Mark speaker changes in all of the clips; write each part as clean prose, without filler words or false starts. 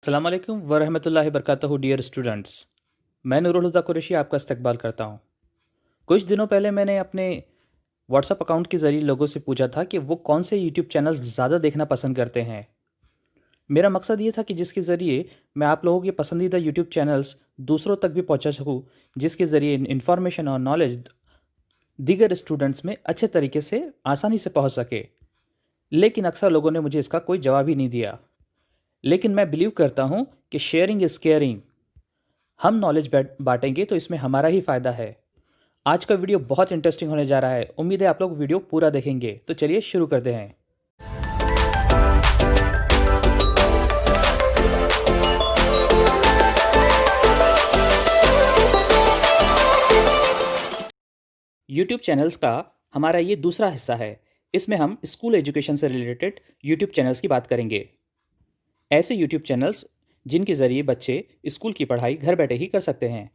Speaker 1: अस्सलाम वालेकुम वरहमतुल्लाहि वबरकातुहू डियर स्टूडेंट्स। मैं नूरुल हुदा कुरैशी आपका इस्तकबाल करता हूँ। कुछ दिनों पहले मैंने अपने व्हाट्सएप अकाउंट के ज़रिए लोगों से पूछा था कि वो कौन से यूट्यूब चैनल्स ज़्यादा देखना पसंद करते हैं। मेरा मकसद ये था कि जिसके ज़रिए मैं आप लोगों के पसंदीदा यूट्यूब चैनल्स दूसरों तक भी पहुँचा सकूँ, जिसके ज़रिए इन्फॉर्मेशन और नॉलेज दीगर स्टूडेंट्स में अच्छे तरीके से आसानी से पहुँच सके। लेकिन अक्सर लोगों ने मुझे इसका कोई जवाब ही नहीं दिया। लेकिन मैं बिलीव करता हूँ कि शेयरिंग इज़ केयरिंग। हम नॉलेज बांटेंगे तो इसमें हमारा ही फ़ायदा है। आज का वीडियो बहुत इंटरेस्टिंग होने जा रहा है। उम्मीद है आप लोग वीडियो पूरा देखेंगे। तो चलिए शुरू करते हैं। यूट्यूब चैनल्स का हमारा ये दूसरा हिस्सा है। इसमें हम स्कूल एजुकेशन से रिलेटेड यूट्यूब चैनल्स की बात करेंगे। ऐसे यूट्यूब चैनल्स जिनके ज़रिए बच्चे स्कूल की पढ़ाई घर बैठे ही कर सकते हैं।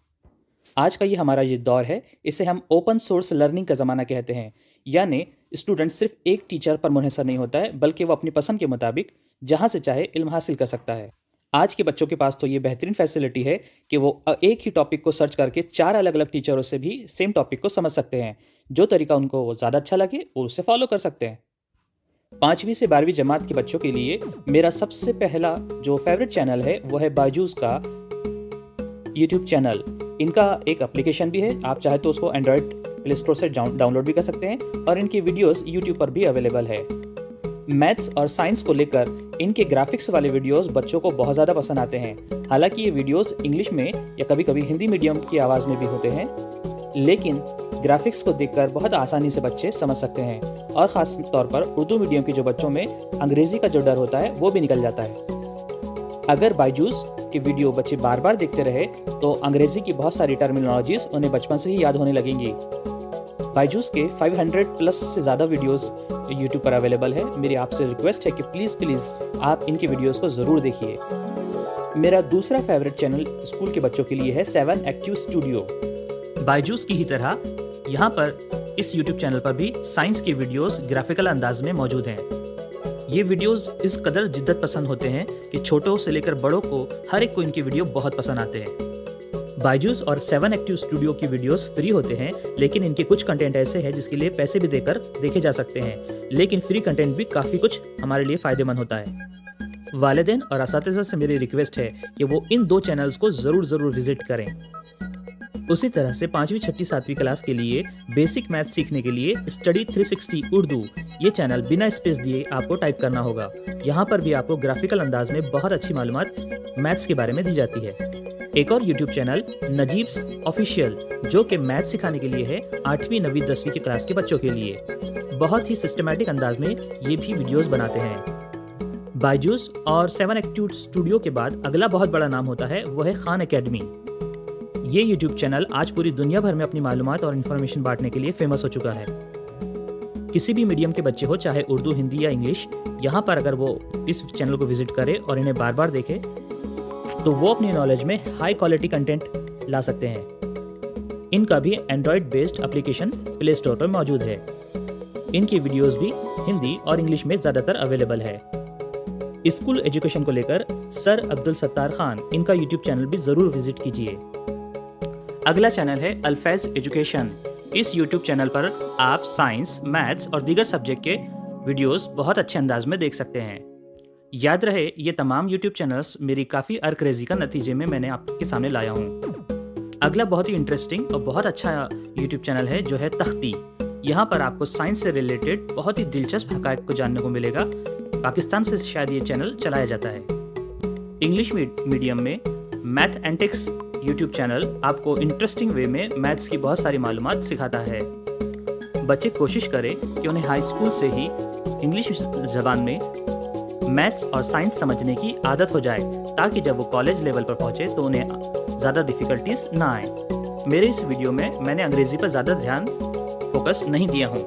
Speaker 1: आज का ये हमारा ये दौर है, इसे हम ओपन सोर्स लर्निंग का ज़माना कहते हैं। यानी स्टूडेंट सिर्फ एक टीचर पर मुनहसर नहीं होता है, बल्कि वो अपनी पसंद के मुताबिक जहाँ से चाहे इल्म हासिल कर सकता है। आज के बच्चों के पास तो ये बेहतरीन फैसिलिटी है कि वो एक ही टॉपिक को सर्च करके 4 अलग-अलग टीचरों से भी सेम टॉपिक को समझ सकते हैं। जो तरीका उनको ज़्यादा अच्छा लगे, वो उसे फॉलो कर सकते हैं। 5वीं से 12वीं जमात के बच्चों के लिए मेरा सबसे पहला जो फेवरेट चैनल है, वो है बायजूस का यूट्यूब चैनल। इनका एक एप्लीकेशन भी है, आप चाहे तो उसको एंड्रॉयड प्ले स्टोर से डाउनलोड भी कर सकते हैं और इनकी वीडियोस यूट्यूब पर भी अवेलेबल है। मैथ्स और साइंस को लेकर इनके ग्राफिक्स वाले वीडियोस बच्चों को बहुत ज़्यादा पसंद आते हैं। हालांकि ये वीडियोस इंग्लिश में या कभी कभी हिंदी मीडियम की आवाज़ में भी होते हैं, लेकिन ग्राफिक्स को देखकर बहुत आसानी से बच्चे समझ सकते हैं और ख़ास तौर पर उर्दू मीडियम के जो बच्चों में अंग्रेज़ी का जो डर होता है वो भी निकल जाता है। अगर बायजूस की वीडियो बच्चे बार बार देखते रहे तो अंग्रेजी की बहुत सारी टर्मिनोलॉजीज उन्हें बचपन से ही याद होने लगेंगी। बायजूस के 500 प्लस से ज़्यादा वीडियोस यूट्यूब पर अवेलेबल है। मेरी आपसे रिक्वेस्ट है कि प्लीज़ आप इनके वीडियोस को ज़रूर देखिए। मेरा दूसरा फेवरेट चैनल स्कूल के बच्चों के लिए है 7 एक्टिव स्टूडियो। बायजूस की ही तरह यहाँ पर इस यूट्यूब चैनल पर भी साइंस की वीडियोस ग्राफिकल अंदाज में मौजूद हैं। ये वीडियोस इस कदर जिद्दत पसंद होते हैं कि छोटों से लेकर बड़ों को हर एक को इनकी वीडियो बहुत पसंद आते हैं। बायजूस और 7 एक्टिव स्टूडियो की वीडियोस फ्री होते हैं, लेकिन इनके कुछ कंटेंट ऐसे हैं जिसके लिए पैसे भी देकर देखे जा सकते हैं। लेकिन फ्री कंटेंट भी काफ़ी कुछ हमारे लिए फ़ायदेमंद होता है। वालिदैन और असातिज़ा से मेरी रिक्वेस्ट है कि वो इन 2 चैनल्स को ज़रूर विजिट करें। उसी तरह से 5वीं, 6वीं, 7वीं क्लास के लिए बेसिक मैथ सीखने के लिए स्टडी 360 उर्दू ये चैनल बिना स्पेस दिए आपको टाइप करना होगा। यहाँ पर भी आपको ग्राफिकल अंदाज में बहुत अच्छी मालूमात मैथ्स के बारे में दी जाती है। एक और यूट्यूब चैनल नजीब्स ऑफिशियल, जो कि मैथ सिखाने के लिए है 8वीं, 9वीं, 10वीं की क्लास के बच्चों के लिए। बहुत ही सिस्टमैटिक अंदाज में ये भी वीडियोस बनाते हैं। बायजूस और 7 एक्टिव स्टूडियो के बाद अगला बहुत बड़ा नाम होता है, वो है खान एकेडमी। ये यूट्यूब चैनल आज पूरी दुनिया भर में अपनी मालूमात और इन्फॉर्मेशन बांटने के लिए फेमस हो चुका है। किसी भी मीडियम के बच्चे हो, चाहे उर्दू, हिंदी या इंग्लिश, यहाँ पर अगर वो इस चैनल को विजिट करे और इन्हें बार बार देखे तो वो अपनी नॉलेज में हाई क्वालिटी कंटेंट ला सकते हैं। इनका भी Android based application play store पर मौजूद है। इनकी वीडियोस भी हिंदी और इंग्लिश में ज़्यादातर अवेलेबल है। स्कूल एजुकेशन को लेकर सर अब्दुल सत्तार खान, इनका यूट्यूब चैनल भी ज़रूर विजिट कीजिए। अगला चैनल है अल्फैज़ एजुकेशन। इस यूट्यूब चैनल पर आप साइंस, मैथ्स और दीगर सब्जेक्ट के वीडियोस बहुत अच्छे अंदाज में देख सकते हैं। याद रहे, ये तमाम यूट्यूब चैनल्स मेरी काफ़ी अर्करेज़ी का नतीजे में मैंने आपके सामने लाया हूँ। अगला बहुत ही इंटरेस्टिंग और बहुत अच्छा यूट्यूब चैनल है जो है तख्ती। यहाँ पर आपको साइंस से रिलेटेड बहुत ही दिलचस्प हक़ाइक़ को जानने को मिलेगा। पाकिस्तान से शायद ये चैनल चलाया जाता है। इंग्लिश मीडियम में मैथ एंटिक्स यूट्यूब चैनल आपको इंटरेस्टिंग वे में मैथ्स की बहुत सारी मालूमात सिखाता है। बच्चे कोशिश करें कि उन्हें हाई स्कूल से ही इंग्लिश ज़बान में मैथ्स और साइंस समझने की आदत हो जाए, ताकि जब वो कॉलेज लेवल पर पहुँचे तो उन्हें ज़्यादा डिफ़िकल्टीज ना आए। मेरे इस वीडियो में मैंने अंग्रेज़ी पर ज़्यादा ध्यान फोकस नहीं दिया हूँ,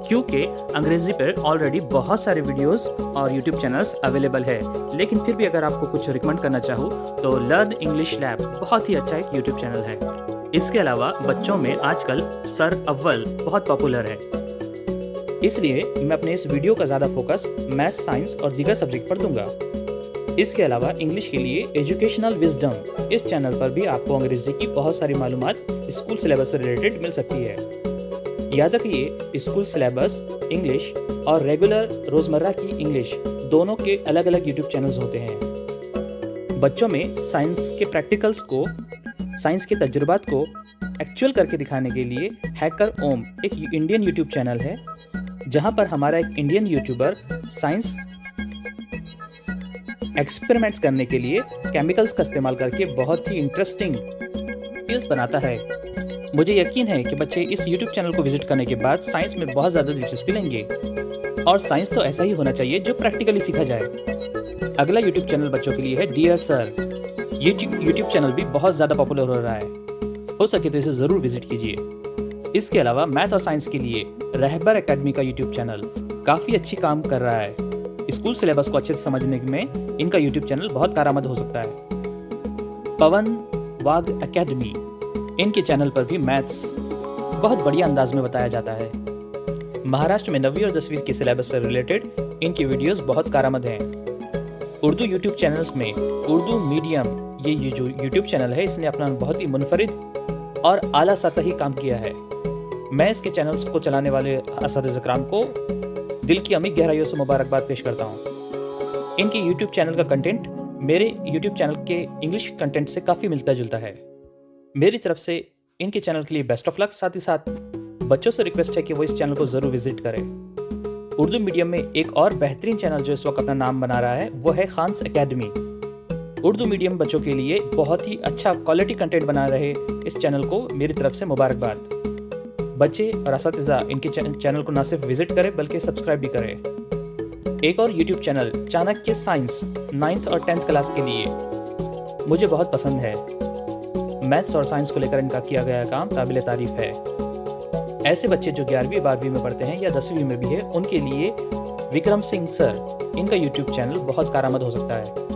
Speaker 1: क्योंकि अंग्रेज़ी पर ऑलरेडी बहुत सारे वीडियोस और यूट्यूब चैनल्स अवेलेबल है। लेकिन फिर भी अगर आपको कुछ रिकमेंड करना चाहूँ तो लर्न इंग्लिश लैब बहुत ही अच्छा एक यूट्यूब चैनल है। इसके अलावा बच्चों में आजकल सर अव्वल बहुत पॉपुलर है, इसलिए मैं अपने इस वीडियो का ज़्यादा फोकस मैथ्स, साइंस और दीगर सब्जेक्ट पर दूंगा। इसके अलावा इंग्लिश के लिए एजुकेशनल विजडम, इस चैनल पर भी आपको अंग्रेजी की बहुत सारी मालूमात स्कूल सिलेबस से रिलेटेड मिल सकती है। याद रखिए, स्कूल सिलेबस, इंग्लिश और रेगुलर रोज़मर्रा की इंग्लिश दोनों के अलग अलग यूट्यूब चैनल्स होते हैं। बच्चों में साइंस के प्रैक्टिकल्स को, साइंस के तजुर्बात को एक्चुअल करके दिखाने के लिए हैकर ओम एक इंडियन यूट्यूब चैनल है, जहां पर हमारा एक इंडियन यूट्यूबर साइंस एक्सपेरिमेंट्स करने के लिए केमिकल्स का इस्तेमाल करके बहुत ही इंटरेस्टिंग वीडियोस बनाता है। मुझे यकीन है कि बच्चे इस YouTube चैनल को विजिट करने के बाद साइंस में बहुत ज़्यादा दिलचस्पी लेंगे, और साइंस तो ऐसा ही होना चाहिए जो प्रैक्टिकली सीखा जाए। अगला YouTube चैनल बच्चों के लिए है डियर सर। ये YouTube चैनल भी बहुत ज़्यादा पॉपुलर हो रहा है, हो सके तो इसे ज़रूर विजिट कीजिए। इसके अलावा मैथ और साइंस के लिए रहबर एकेडमी का YouTube चैनल काफ़ी अच्छी काम कर रहा है। स्कूल सिलेबस को अच्छे से समझने में इनका YouTube चैनल बहुत कारआमद हो सकता है। पवन वाग एकेडमी, इनके चैनल पर भी मैथ्स बहुत बढ़िया अंदाज में बताया जाता है। महाराष्ट्र में 9वीं और 10वीं के सिलेबस से रिलेटेड इनकी वीडियोस बहुत कारआमद हैं। उर्दू यूट्यूब चैनल्स में उर्दू मीडियम, ये जो यूट्यूब चैनल है, इसने अपना बहुत ही मुनफरिद और आला सतही काम किया है। मैं इसके चैनल्स को चलाने वाले असातिज़ इकराम को दिल की अमीर गहराइयों से मुबारकबाद पेश करता हूँ। इनके यूट्यूब चैनल का कंटेंट मेरे यूट्यूब चैनल के इंग्लिश कंटेंट से काफ़ी मिलता जुलता है। मेरी तरफ से इनके चैनल के लिए बेस्ट ऑफ लक। साथ ही साथ बच्चों से रिक्वेस्ट है कि वो इस चैनल को ज़रूर विजिट करें। उर्दू मीडियम में एक और बेहतरीन चैनल जो इस वक्त अपना नाम बना रहा है वो है खान्स एकेडमी। उर्दू मीडियम बच्चों के लिए बहुत ही अच्छा क्वालिटी कंटेंट बना रहे इस चैनल को मेरी तरफ से मुबारकबाद। बच्चे और असातिज़ा इनके चैनल को ना सिर्फ विजिट करें बल्कि सब्सक्राइब भी करें। एक और YouTube channel Chanakya science 9th और 10th क्लास के लिए मुझे बहुत पसंद है। मैथ्स और साइंस को लेकर इनका किया गया काम काबिल तारीफ है। ऐसे बच्चे जो 11वीं 12वीं में पढ़ते हैं या 10वीं में भी है, उनके लिए विक्रम सिंह सर, इनका यूट्यूब चैनल बहुत कारआमद हो सकता है।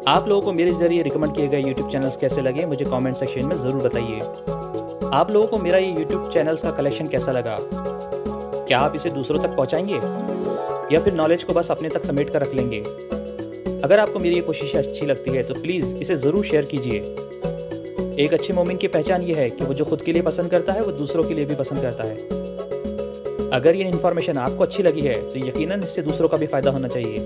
Speaker 1: आप लोगों को मेरे जरिए रिकमेंड किए गए यूट्यूब चैनल्स कैसे लगे मुझे कमेंट सेक्शन में ज़रूर बताइए। आप लोगों को मेरा ये यूट्यूब चैनल्स का कलेक्शन कैसा लगा? क्या आप इसे दूसरों तक पहुंचाएंगे या फिर नॉलेज को बस अपने तक समेट कर रख लेंगे? अगर आपको मेरी ये कोशिश अच्छी लगती है तो प्लीज़ इसे ज़रूर शेयर कीजिए। एक अच्छे मोमिन की पहचान ये है कि वो जो खुद के लिए पसंद करता है वो दूसरों के लिए भी पसंद करता है। अगर ये इन्फॉर्मेशन आपको अच्छी लगी है तो यकीनन इससे दूसरों का भी फ़ायदा होना चाहिए।